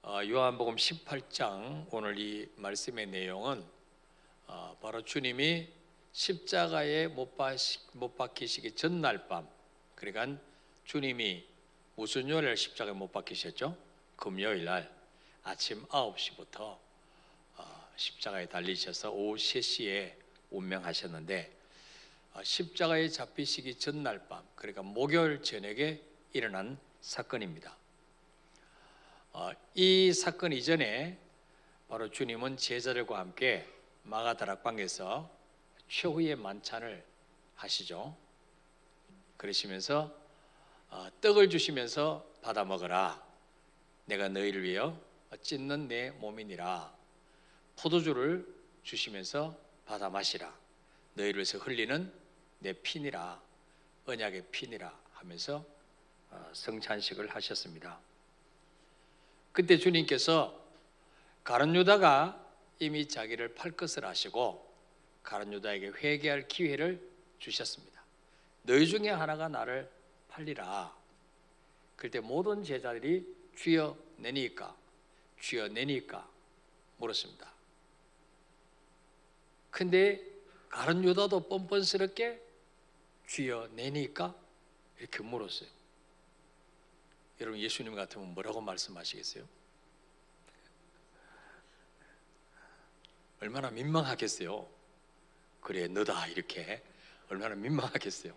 요한복음 18장 오늘 이 말씀의 내용은 바로 주님이 십자가에 못 박히시기 전날 밤, 그러니까 주님이 무슨 요일날 십자가에 못 박히셨죠? 금요일 날 아침 9시부터 십자가에 달리셔서 오후 3시에 운명하셨는데, 십자가에 잡히시기 전날 밤, 그러니까 목요일 저녁에 일어난 사건입니다. 이 사건 이전에 바로 주님은 제자들과 함께 마가다락방에서 최후의 만찬을 하시죠. 그러시면서 떡을 주시면서 받아 먹어라, 내가 너희를 위하여 찢는 내 몸이니라. 포도주를 주시면서 받아 마시라, 너희를 위해서 흘리는 내 피니라, 언약의 피니라 하면서 성찬식을 하셨습니다. 그때 주님께서 가룟 유다가 이미 자기를 팔 것을 아시고 가룟 유다에게 회개할 기회를 주셨습니다. 너희 중에 하나가 나를 팔리라. 그때 모든 제자들이 주여 내니까, 주여 내니까 물었습니다. 근데 가룟 유다도 뻔뻔스럽게 주여 내니까 이렇게 물었어요. 여러분, 예수님 같으면 뭐라고 말씀하시겠어요? 얼마나 민망하겠어요. 그래 너다, 이렇게 얼마나 민망하겠어요.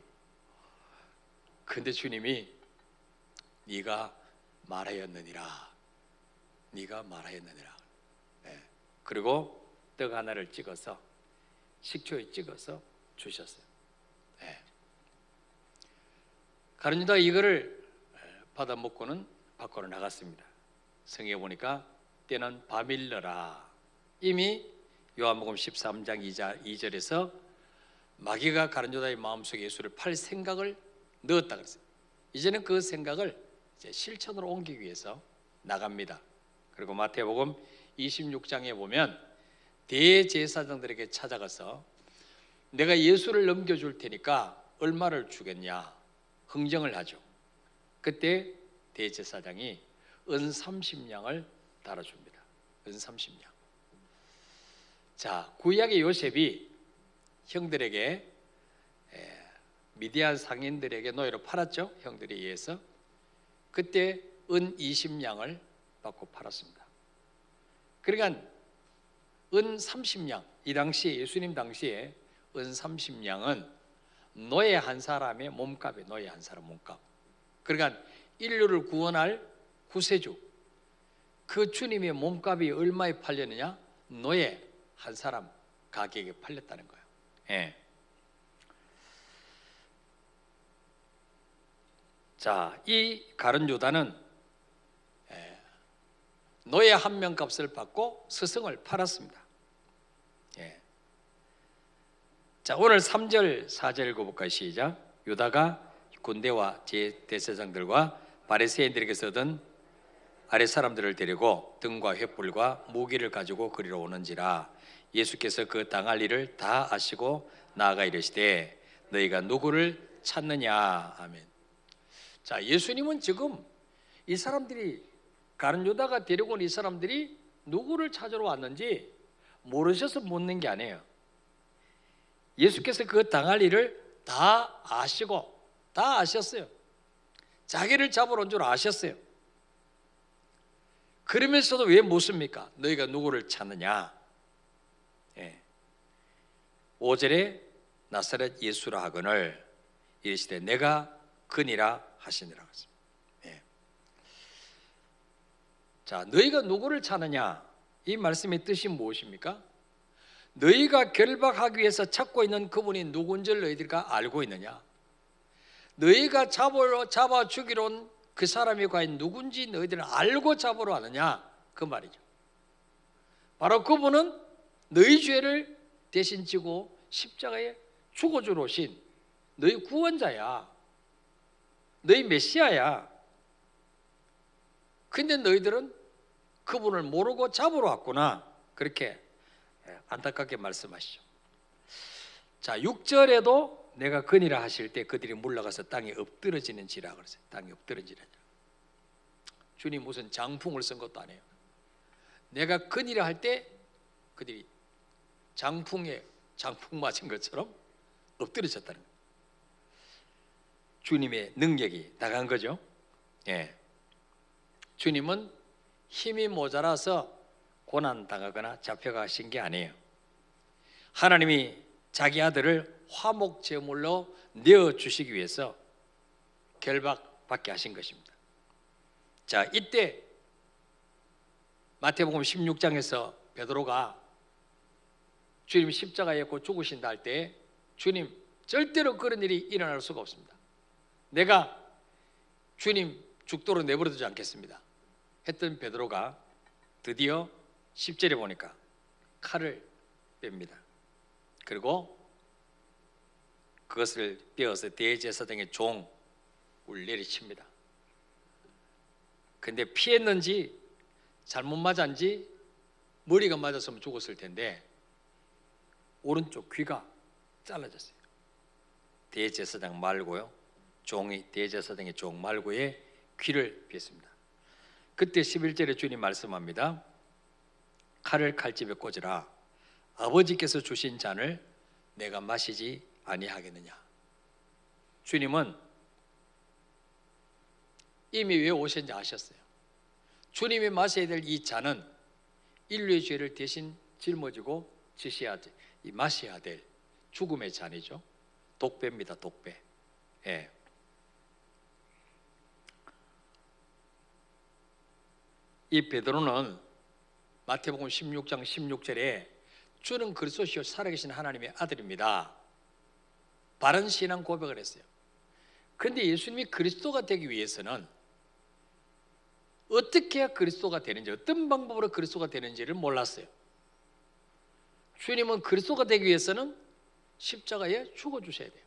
근데 주님이 네가 말하였느니라, 네가 말하였느니라. 그리고 떡 하나를 찍어서 식초에 찍어서 주셨어요. 가룟 유다가 이거를 받아 먹고는 밖으로 나갔습니다. 성경에 보니까 때는 밤일러라. 이미 요한복음 13장 2절에서 마귀가 가룟 유다의 마음속에 예수를 팔 생각을 넣었다 그랬어요. 이제는 그 생각을 이제 실천으로 옮기기 위해서 나갑니다. 그리고 마태복음 26장에 보면 대제사장들에게 찾아가서 내가 예수를 넘겨줄 테니까 얼마를 주겠냐 흥정을 하죠. 그때 대제사장이 은 30냥을 달아줍니다. 은 30냥. 자, 구약의 요셉이 형들에게 미디안 상인들에게 노예로 팔았죠. 형들에 의해서. 그때 은 20냥을 받고 팔았습니다. 그러니까 은 30냥, 이 당시에 예수님 당시에 은 30냥은 노예 한 사람의 몸값이에요. 노예 한 사람 몸값. 그러니까 인류를 구원할 구세주, 그 주님의 몸값이 얼마에 팔렸느냐? 노예 한 사람 가격에 팔렸다는 거예요. 자, 이 가룟 유다는 노예 한 명 값을 받고 스승을 팔았습니다. 자, 오늘 3절 4절 읽어볼까요? 시작. 유다가 군대와 대제사장들과 바리새인들에게서 얻은 아랫 사람들을 데리고 등과 횃불과 무기를 가지고 그리로 오는지라. 예수께서 그 당할 일을 다 아시고 나아가 이르시되 너희가 누구를 찾느냐. 아멘. 자, 예수님은 지금 이 사람들이, 가룟 유다가 데리고 온 이 사람들이 누구를 찾으러 왔는지 모르셔서 묻는 게 아니에요. 예수께서 그 당할 일을 다 아시고 다 아셨어요. 자기를 잡으러 온 줄 아셨어요. 그러면서도 왜 묻습니까? 너희가 누구를 찾느냐? 5절에 나사렛 예수라 하거늘 이르시되 내가 그니라 하시니라. 자, 너희가 누구를 찾느냐? 이 말씀의 뜻이 무엇입니까? 너희가 결박하기 위해서 찾고 있는 그분이 누군지를 너희들과 알고 있느냐? 너희가 잡아 죽이러 온 그 사람이 과연 누군지 너희들은 알고 잡으러 왔느냐? 그 말이죠. 바로 그분은 너희 죄를 대신 지고 십자가에 죽어주러 오신 너희 구원자야. 너희 메시아야. 근데 너희들은 그분을 모르고 잡으러 왔구나. 그렇게 안타깝게 말씀하시죠. 자, 6절에도 내가 그니라 하실 때 그들이 물러가서 땅에 엎드러지는지라 그랬어요. 땅에 엎드러지라. 주님 무슨 장풍을 쓴 것도 아니에요. 내가 건의를 할 때 그들이 장풍 맞은 것처럼 엎드려졌다는 거예요. 주님의 능력이 나간 거죠. 예. 주님은 힘이 모자라서 고난당하거나 잡혀가신 게 아니에요. 하나님이 자기 아들을 화목제물로 내어주시기 위해서 결박받게 하신 것입니다. 자, 이때 마태복음 16장에서 베드로가 주님 십자가에 곧 죽으신다 할 때 주님 절대로 그런 일이 일어날 수가 없습니다. 내가 주님 죽도록 내버려 두지 않겠습니다 했던 베드로가 드디어 10절에 보니까 칼을 뺍니다. 그리고 그것을 빼어서 대제사장의 종을 내리칩니다. 근데 피했는지 잘못 맞았는지 머리가 맞았으면 죽었을 텐데 오른쪽 귀가 잘라졌어요. 대제사장 말고요, 대제사장의 종 말고의 귀를 뺐습니다. 그때 11절에 주님 말씀합니다. 칼을 칼집에 꽂으라. 아버지께서 주신 잔을 내가 마시지 아니하겠느냐. 주님은 이미 왜 오셨는지 아셨어요. 주님이 마셔야 될 이 잔은 인류의 죄를 대신 짊어지고 마셔야 될 죽음의 잔이죠. 독배입니다. 독배. 예. 이 베드로는 마태복음 16장 16절에 주는 그리스도시요 살아계신 하나님의 아들입니다. 바른 신앙 고백을 했어요. 그런데 예수님이 그리스도가 되기 위해서는 어떻게 해야 그리스도가 되는지, 어떤 방법으로 그리스도가 되는지를 몰랐어요. 주님은 그리스도가 되기 위해서는 십자가에 죽어주셔야 돼요.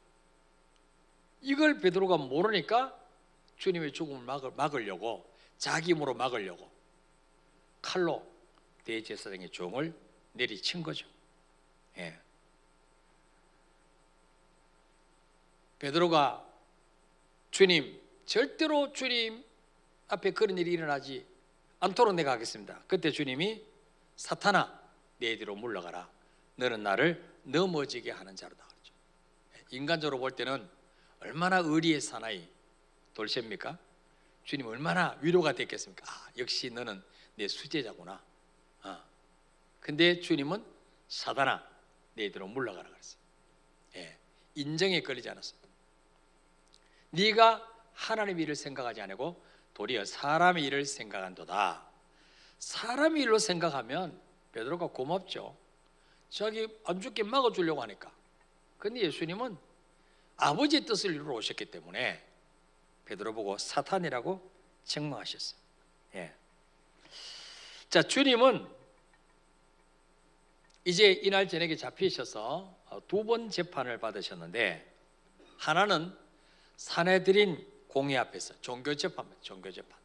이걸 베드로가 모르니까 주님의 죽음을 막으려고, 자기 힘으로 막으려고 칼로 대제사장의 종을 내리친 거죠. 예. 베드로가 주님, 절대로 주님 앞에 그런 일이 일어나지 않도록 내가 하겠습니다. 그때 주님이 사탄아, 내 뒤로 물러가라. 너는 나를 넘어지게 하는 자로다. 그렇죠. 인간적으로 볼 때는 얼마나 의리의 사나이 돌셉니까? 주님 얼마나 위로가 됐겠습니까? 역시 너는 내 수제자구나. 근데 주님은 사단아, 내 뒤로 물러가라 그랬어요. 예. 인정에 걸리지 않았습니다. 네가 하나님의 일을 생각하지 않고 도리어 사람의 일을 생각한도다. 사람의 일로 생각하면 베드로가 고맙죠. 자기 안 죽게 막아주려고 하니까. 근데 예수님은 아버지의 뜻을 이루러 오셨기 때문에 베드로 보고 사탄이라고 책망하셨어요. 예. 자, 주님은 이제 이날 저녁에 잡히셔서 두 번 재판을 받으셨는데, 하나는 산헤드린 공회 앞에서 종교재판입니다. 종교재판.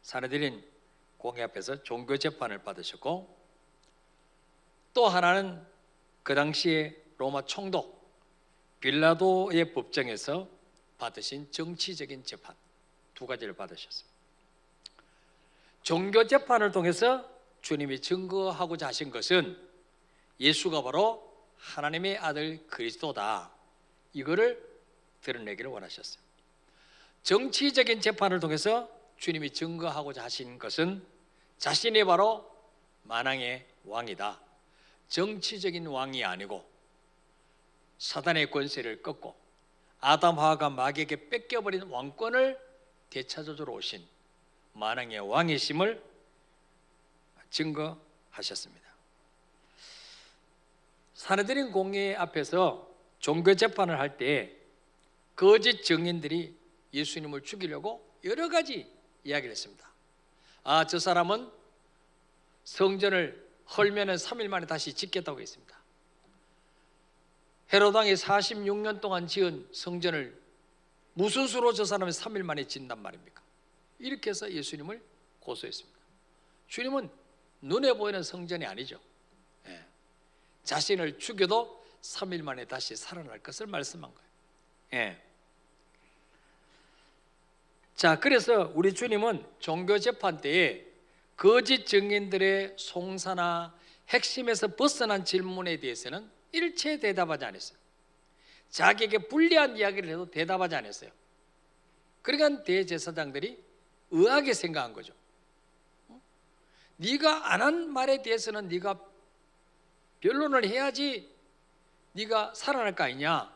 산헤드린 공회 앞에서 종교재판을 받으셨고, 또 하나는 그 당시에 로마 총독 빌라도의 법정에서 받으신 정치적인 재판, 두 가지를 받으셨습니다. 종교재판을 통해서 주님이 증거하고자 하신 것은 예수가 바로 하나님의 아들 그리스도다, 이거를 드러내기를 원하셨어요. 정치적인 재판을 통해서 주님이 증거하고자 하신 것은 자신이 바로 만왕의 왕이다, 정치적인 왕이 아니고 사단의 권세를 꺾고 아담 하와가 마귀에게 뺏겨버린 왕권을 되찾아주러 오신 만왕의 왕이심을 증거하셨습니다. 산헤드린 공회 앞에서 종교 재판을 할 때 거짓 증인들이 예수님을 죽이려고 여러 가지 이야기를 했습니다. 저 사람은 성전을 헐면은 3일 만에 다시 짓겠다고 했습니다. 헤롯 왕이 46년 동안 지은 성전을 무슨 수로 저 사람이 3일 만에 짓는단 말입니까? 이렇게 해서 예수님을 고소했습니다. 주님은 눈에 보이는 성전이 아니죠. 예. 자신을 죽여도 3일 만에 다시 살아날 것을 말씀한 거예요. 예. 자, 그래서 우리 주님은 종교 재판 때에 거짓 증인들의 송사나 핵심에서 벗어난 질문에 대해서는 일체 대답하지 않았어요. 자기에게 불리한 이야기를 해도 대답하지 않았어요. 그러니까 대제사장들이 의아하게 생각한 거죠. 네가 안 한 말에 대해서는 네가 변론을 해야지 네가 살아날 거 아니냐.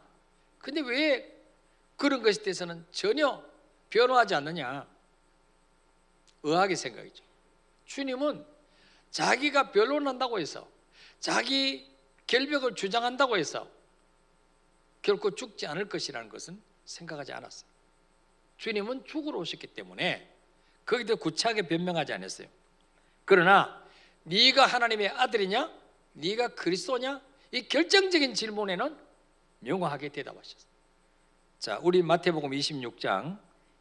근데 왜 그런 것에 대해서는 전혀 변호하지 않느냐. 의아하게 생각이죠. 주님은 자기가 변론한다고 해서, 자기 결백을 주장한다고 해서 결코 죽지 않을 것이라는 것은 생각하지 않았어요. 주님은 죽으러 오셨기 때문에 거기에 대해 구차하게 변명하지 않았어요. 그러나 네가 하나님의 아들이냐? 네가 그리스도냐? 이 결정적인 질문에는 명확하게 대답하셨어요. 자, 우리 마태복음 26장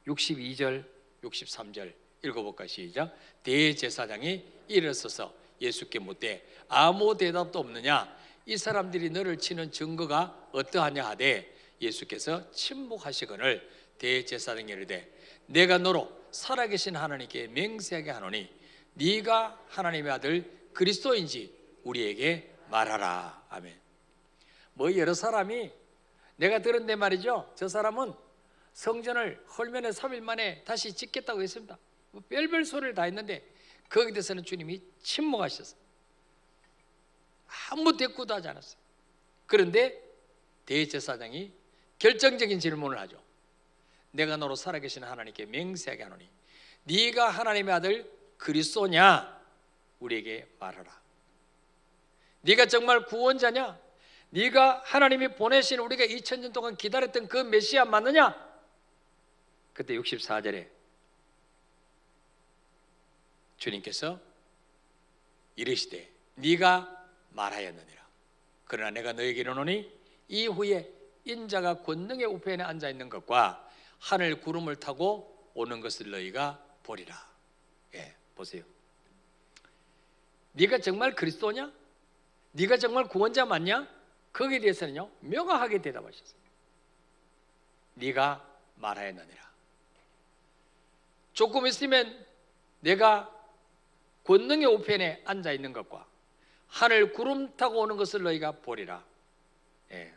62절 63절 읽어볼까요? 시작. 대제사장이 일어서서 예수께 묻되 아무 대답도 없느냐? 이 사람들이 너를 치는 증거가 어떠하냐 하되 예수께서 침묵하시거늘 대제사장이 이르되 내가 너로 살아계신 하나님께 맹세하게 하노니 네가 하나님의 아들 그리스도인지 우리에게 말하라. 아멘. 뭐 여러 사람이 내가 들은데 말이죠, 저 사람은 성전을 헐면에 3일 만에 다시 짓겠다고 했습니다. 뭐 별별 소리를 다 했는데 거기에 대해서는 주님이 침묵하셨어요. 아무 대꾸도 하지 않았어요. 그런데 대제사장이 결정적인 질문을 하죠. 내가 너로 살아계신 하나님께 맹세하게 하노니 네가 하나님의 아들 그리스도냐? 우리에게 말하라. 네가 정말 구원자냐? 네가 하나님이 보내신 우리가 2000년 동안 기다렸던 그 메시아 맞느냐? 그때 64절에 주님께서 이르시되 네가 말하였느니라. 그러나 내가 너에게 이르노니 이후에 인자가 권능의 우편에 앉아 있는 것과 하늘 구름을 타고 오는 것을 너희가 보리라. 예, 보세요. 네가 정말 그리스도냐? 네가 정말 구원자 맞냐? 거기에 대해서는요 명확하게 대답하셨어요. 네가 말하였느니라. 조금 있으면 내가 권능의 우편에 앉아 있는 것과 하늘 구름 타고 오는 것을 너희가 보리라. 예.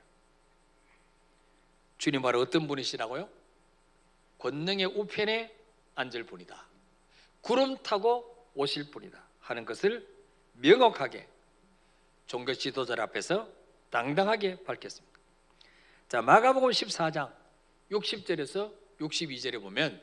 주님 바로 어떤 분이시라고요? 권능의 우편에 앉을 분이다, 구름 타고 오실 분이다 하는 것을 명확하게 종교 지도자들 앞에서 당당하게 밝혔습니다. 자, 마가복음 14장 60절에서 62절에 보면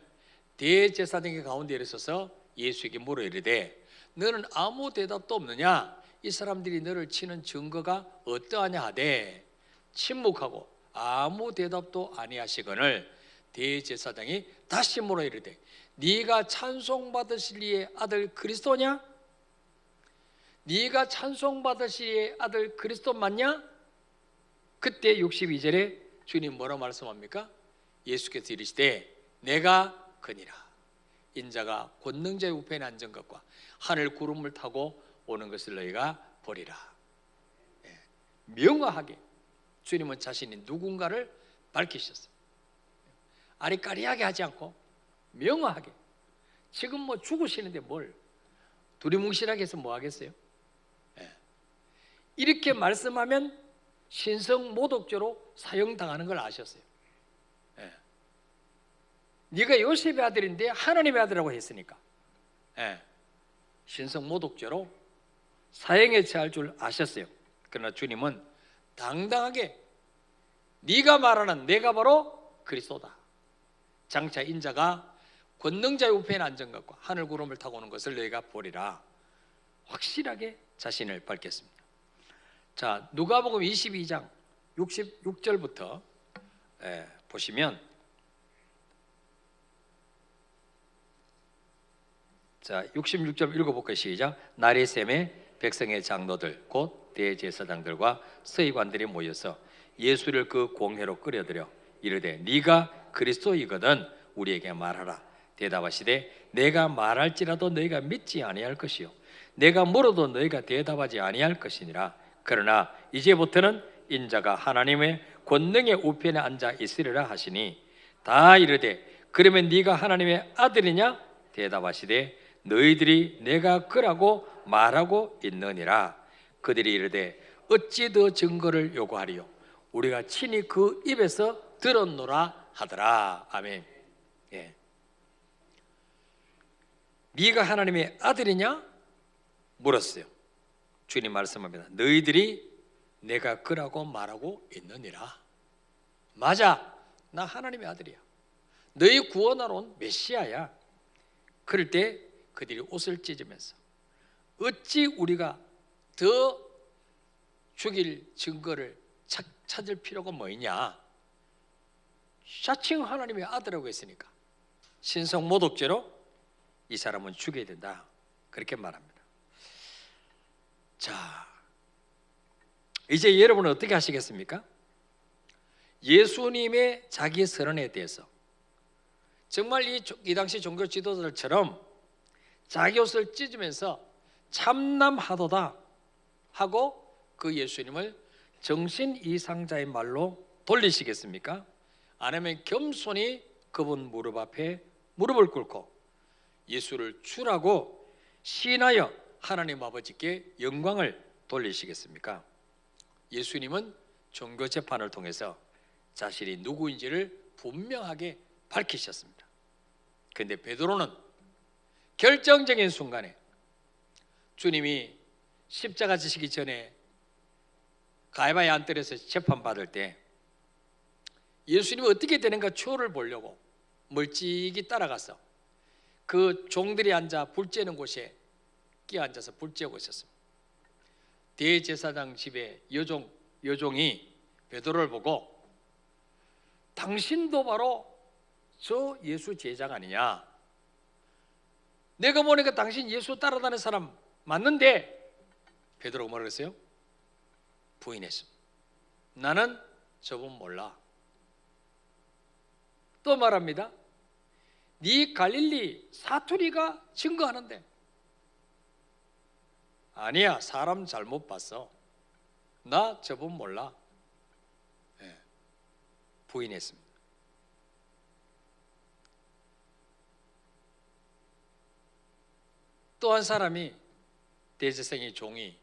대제사장의 가운데 일어서서 예수에게 물어 이르되 너는 아무 대답도 없느냐? 이 사람들이 너를 치는 증거가 어떠하냐 하되 침묵하고 아무 대답도 아니하시거늘 대제사장이 다시 물어 이르되 네가 찬송받으실 이의 아들 그리스도냐? 네가 찬송받으실 이의 아들 그리스도 맞냐? 그때 62절에 주님 뭐라고 말씀합니까? 예수께서 이르시되 내가 그니라. 인자가 권능자의 우편에 앉은 것과 하늘 구름을 타고 오는 것을 너희가 보리라. 예. 명확하게 주님은 자신이 누군가를 밝히셨어요. 아리까리하게 하지 않고 명확하게. 지금 뭐 죽으시는데 뭘 두리뭉실하게 해서 뭐 하겠어요? 예. 이렇게 말씀하면 신성모독죄로 사형당하는 걸 아셨어요. 예. 네가 요셉의 아들인데 하나님의 아들이라고 했으니까 예. 신성모독죄로 사형에 처할 줄 아셨어요. 그러나 주님은 당당하게 네가 말하는 내가 바로 그리스도다. 장차 인자가 권능자의 우편에 앉은 것과 하늘 구름을 타고 오는 것을 너희가 보리라. 확실하게 자신을 밝혔습니다. 자, 누가복음 22장 66절부터 보시면 자, 66절 읽어볼까요? 시작. 날이 샘에 백성의 장로들 곧 대제사장들과 서기관들이 모여서 예수를 그 공회로 끌어들여 이르되 네가 그리스도이거든 우리에게 말하라. 대답하시되 내가 말할지라도 너희가 믿지 아니할 것이요 내가 물어도 너희가 대답하지 아니할 것이니라. 그러나 이제부터는 인자가 하나님의 권능의 우편에 앉아 있으리라 하시니 다 이르되 그러면 네가 하나님의 아들이냐? 대답하시되 너희들이 내가 그라고 말하고 있느니라. 그들이 이르되 어찌 더 증거를 요구하리요? 우리가 친히 그 입에서 들었노라 하더라. 아멘. 예. 네가 하나님의 아들이냐? 물었어요. 주님 말씀합니다. 너희들이 내가 그라고 말하고 있느니라. 맞아, 나 하나님의 아들이야. 너희 구원하러 온 메시아야. 그럴 때 그들이 옷을 찢으면서 어찌 우리가 더 죽일 증거를 찾을 필요가 뭐 있냐? 샤칭 하나님의 아들이라고 했으니까 신성 모독죄로 이 사람은 죽여야 된다, 그렇게 말합니다. 자, 이제 여러분은 어떻게 하시겠습니까? 예수님의 자기 선언에 대해서 정말 이 당시 종교 지도자들처럼 자기 옷을 찢으면서 참남하도다 하고 그 예수님을 정신 이상자의 말로 돌리시겠습니까? 아니면 겸손히 그분 무릎 앞에 무릎을 꿇고 예수를 주라고 시인하여 하나님 아버지께 영광을 돌리시겠습니까? 예수님은 종교 재판을 통해서 자신이 누구인지를 분명하게 밝히셨습니다. 그런데 베드로는 결정적인 순간에 주님이 십자가 지시기 전에 가야바의 안뜰에서 재판받을 때 예수님이 어떻게 되는가 추호를 보려고 멀찍이 따라가서 그 종들이 앉아 불 쬐는 곳에 끼어앉아서 불 쬐고 있었습니다. 대제사장 집에 여종이 베드로를 보고 당신도 바로 저 예수 제자가 아니냐? 내가 보니까 당신 예수 따라다니는 사람 맞는데? 베드로가 뭐라 그랬어요? 부인했습니다. 나는 저분 몰라. 또 말합니다. 네 갈릴리 사투리가 증거하는데. 아니야, 사람 잘못 봤어. 나 저분 몰라. 네, 부인했습니다. 또 한 사람이 대제사장의 종이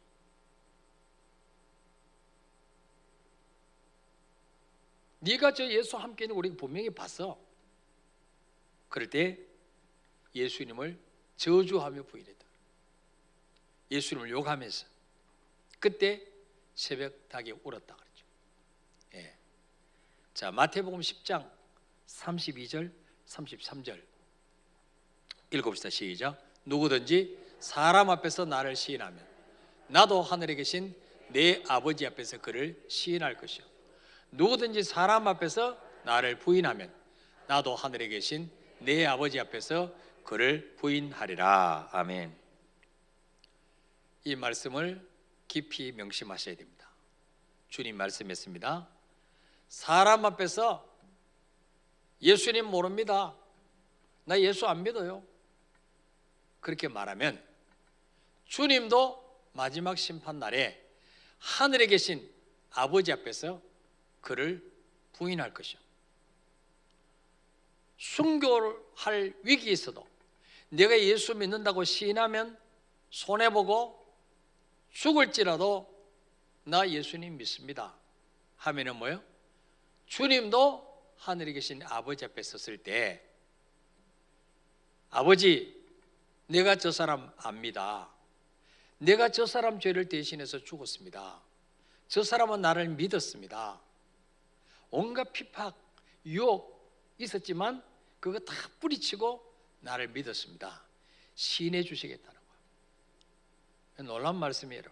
네가 저 예수 함께 있는 거 우리가 분명히 봤어. 그럴 때 예수님을 저주하며 부인했다. 예수님을 욕하면서 그때 새벽 닭이 울었다 그랬죠. 예. 자, 마태복음 10장 32절 33절 읽읍시다. 시작. 누구든지 사람 앞에서 나를 시인하면 나도 하늘에 계신 내 아버지 앞에서 그를 시인할 것이요, 누구든지 사람 앞에서 나를 부인하면 나도 하늘에 계신 내 아버지 앞에서 그를 부인하리라. 아멘. 이 말씀을 깊이 명심하셔야 됩니다. 주님 말씀했습니다. 사람 앞에서 예수님 모릅니다, 나 예수 안 믿어요, 그렇게 말하면 주님도 마지막 심판날에 하늘에 계신 아버지 앞에서 그를 부인할 것이요, 순교할 위기에 있어도 내가 예수 믿는다고 시인하면 손해보고 죽을지라도 나 예수님 믿습니다 하면은 뭐예요? 주님도 하늘에 계신 아버지 앞에 섰을 때 아버지, 내가 저 사람 압니다. 내가 저 사람 죄를 대신해서 죽었습니다. 저 사람은 나를 믿었습니다. 온갖 핍박, 유혹 있었지만 그거 다 뿌리치고 나를 믿었습니다. 시인해 주시겠다는 거예요. 놀라운 말씀이에요.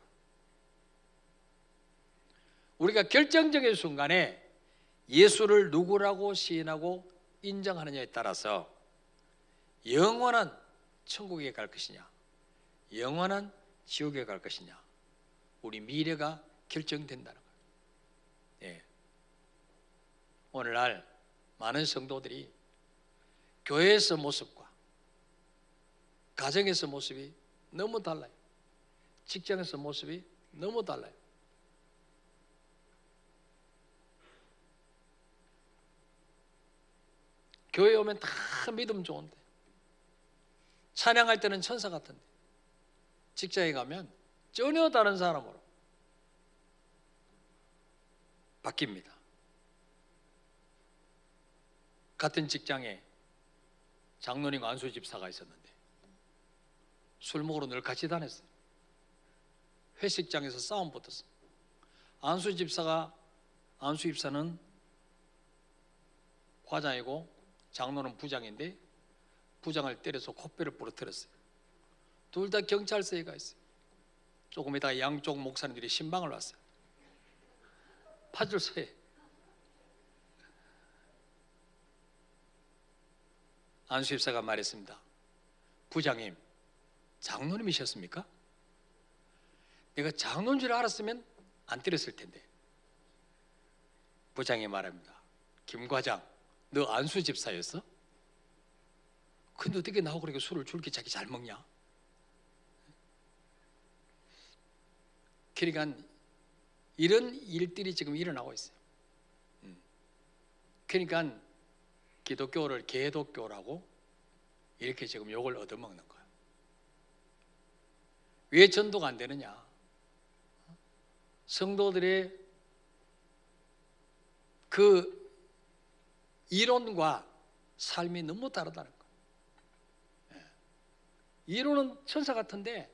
우리가 결정적인 순간에 예수를 누구라고 시인하고 인정하느냐에 따라서 영원한 천국에 갈 것이냐, 영원한 지옥에 갈 것이냐, 우리 미래가 결정된다는 거예요. 예. 오늘날 많은 성도들이 교회에서 모습과 가정에서 모습이 너무 달라요. 직장에서 모습이 너무 달라요. 교회 오면 다 믿음 좋은데 찬양할 때는 천사 같은데 직장에 가면 전혀 다른 사람으로 바뀝니다. 같은 직장에 장로님 안수 집사가 있었는데 술 먹으러 늘 같이 다녔어요. 회식장에서 싸움 붙었어요. 안수 집사는 과장이고 장로는 부장인데 부장을 때려서 코뼈를 부러뜨렸어요. 둘 다 경찰서에 가 있어요. 조금 있다가 양쪽 목사님들이 신방을 왔어요. 파출소에. 안수 집사가 말했습니다. 부장님, 장로님이셨습니까? 내가 장로인 줄 알았으면 안 때렸을 텐데. 부장이 말합니다. 김 과장, 너 안수 집사였어? 근데 어떻게 나하고 그렇게 술을 줄기 자기 잘 먹냐? 그러니까 이런 일들이 지금 일어나고 있어요. 그러니까 기독교를 개독교라고 이렇게 지금 욕을 얻어먹는 거예요. 왜 전도가 안 되느냐? 성도들의 그 이론과 삶이 너무 다르다는 거예요. 이론은 천사 같은데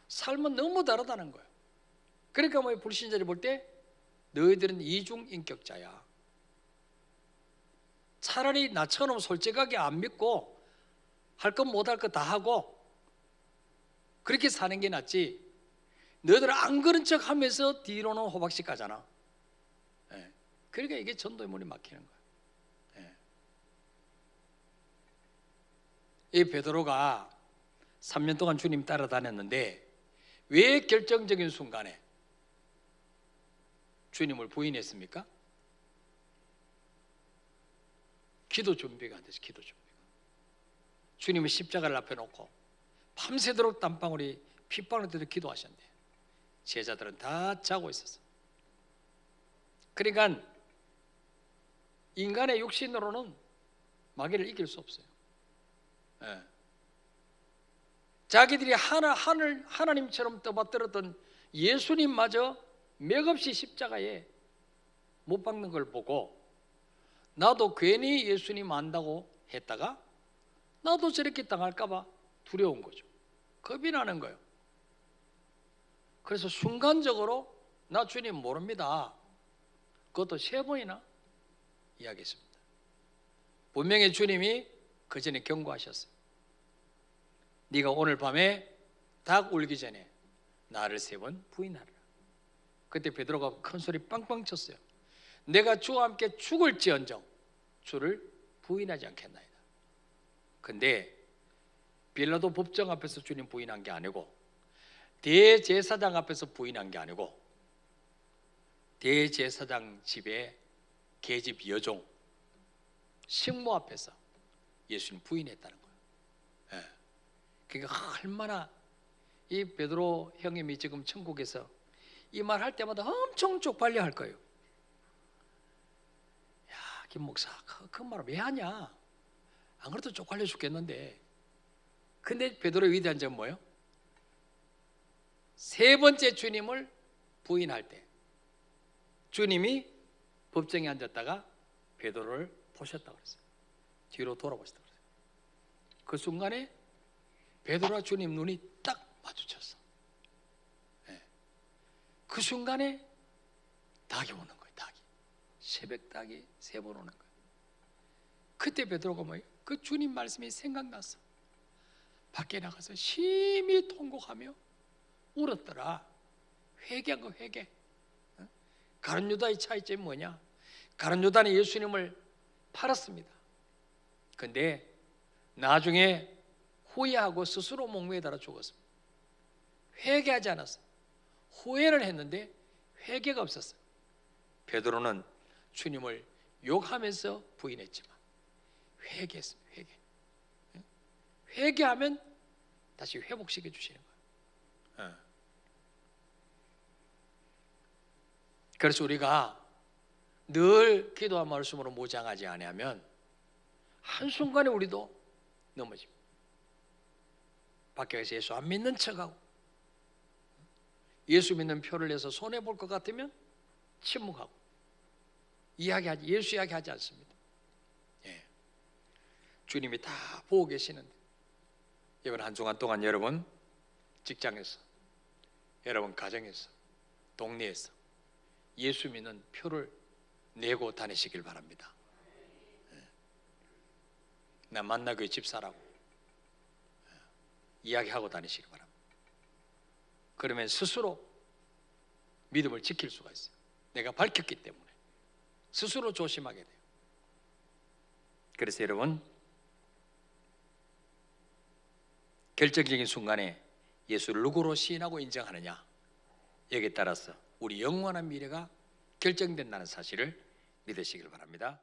삶은 너무 다르다는 거예요. 그러니까 뭐 불신자를 볼 때 너희들은 이중인격자야. 차라리 나처럼 솔직하게 안 믿고 할 것 못 할 것 다 하고 그렇게 사는 게 낫지. 너희들 안 그런 척 하면서 뒤로는 호박씨 까잖아. 그러니까 이게 전도의 문이 막히는 거야. 이 베드로가 3년 동안 주님 따라다녔는데 왜 결정적인 순간에 주님을 부인했습니까? 기도 준비가 안 돼서 기도 준비가. 주님은 십자가를 앞에 놓고 밤새도록 땀방울이 핏방울 때도 기도하셨네. 제자들은 다 자고 있었어. 그러니까 인간의 육신으로는 마귀를 이길 수 없어요. 자기들이 하나님처럼 떠받들었던 예수님마저 맥없이 십자가에 못 박는 걸 보고 나도 괜히 예수님 안다고 했다가 나도 저렇게 당할까봐 두려운 거죠. 겁이 나는 거예요. 그래서 순간적으로 나 주님 모릅니다. 그것도 3번이나 이야기했습니다. 분명히 주님이 그 전에 경고하셨어요. 네가 오늘 밤에 닭 울기 전에 나를 3번 부인하라. 그때 베드로가 큰 소리 빵빵 쳤어요. 내가 주와 함께 죽을지언정 주를 부인하지 않겠나이다. 근데 빌라도 법정 앞에서 주님 부인한 게 아니고 대제사장 앞에서 부인한 게 아니고 대제사장 집에 계집 여종 식모 앞에서 예수님 부인했다는 거예요. 그러니까 얼마나 이 베드로 형님이 지금 천국에서 이 말 할 때마다 엄청 쪽팔려 할 거예요. 야, 김 목사 그 말을 왜 하냐? 안 그래도 쪽팔려 죽겠는데. 근데 베드로의 위대한 점은 뭐예요? 3번째 주님을 부인할 때 주님이 법정에 앉았다가 베드로를 보셨다고 그랬어요. 뒤로 돌아보셨다고 그랬어요. 그 순간에 베드로와 주님 눈이 딱 마주쳤어. 그 순간에 닭이 오는 거예요. 닭이. 새벽 닭이 3번 오는 거예요. 그때 베드로가 뭐예요? 그 주님 말씀이 생각났어. 밖에 나가서 심히 통곡하며 울었더라. 회개한 거 회개. 가룟 유다의 차이점이 뭐냐? 가룟 유다는 예수님을 팔았습니다. 근데 나중에 후회하고 스스로 목매에 달아 죽었습니다. 회개하지 않았어요. 후회를 했는데 회개가 없었어요. 베드로는 주님을 욕하면서 부인했지만 회개했습니다. 회개하면 다시 회복시켜 주시는 거예요. 그래서 우리가 늘 기도와 말씀으로 무장하지 아니하면 한순간에 우리도 넘어집니다. 밖에 가서 예수 안 믿는 척하고, 예수 믿는 표를 내서 손해 볼 것 같으면 침묵하고, 예수 이야기하지 않습니다. 예. 주님이 다 보고 계시는데, 이번 한 주간 동안 여러분 직장에서, 여러분 가정에서, 동네에서 예수 믿는 표를 내고 다니시길 바랍니다. 나 만나교회 집사라고 이야기하고 다니시기 바랍니다. 그러면 스스로 믿음을 지킬 수가 있어요. 내가 밝혔기 때문에 스스로 조심하게 돼요. 그래서 여러분, 결정적인 순간에 예수를 누구로 시인하고 인정하느냐, 여기에 따라서 우리 영원한 미래가 결정된다는 사실을 믿으시길 바랍니다.